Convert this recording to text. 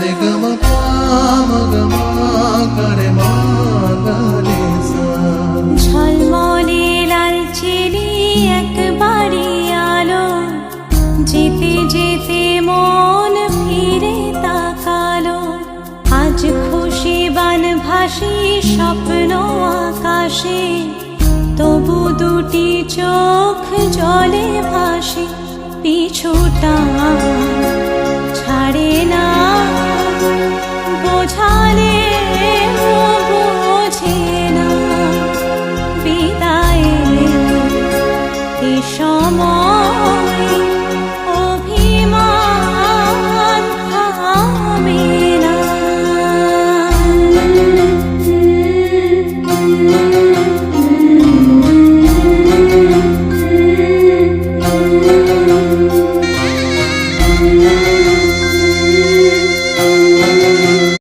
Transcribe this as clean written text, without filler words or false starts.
রে গ ম প ম গ ম গ রে ম গ রে সা। ঝলমলে লালচেলি একবারই আলো, যেতে যেতে মন ফিরে তাকালো। আজ খুশি বানভাসি স্বপ্ন আকাশে, তবু দুটি চোখ জলে ভাসে। পিছুটা ছাড়ে না, বোঝালে বোঝে না। বিদায়ের এ সময় অভিমান থামে না।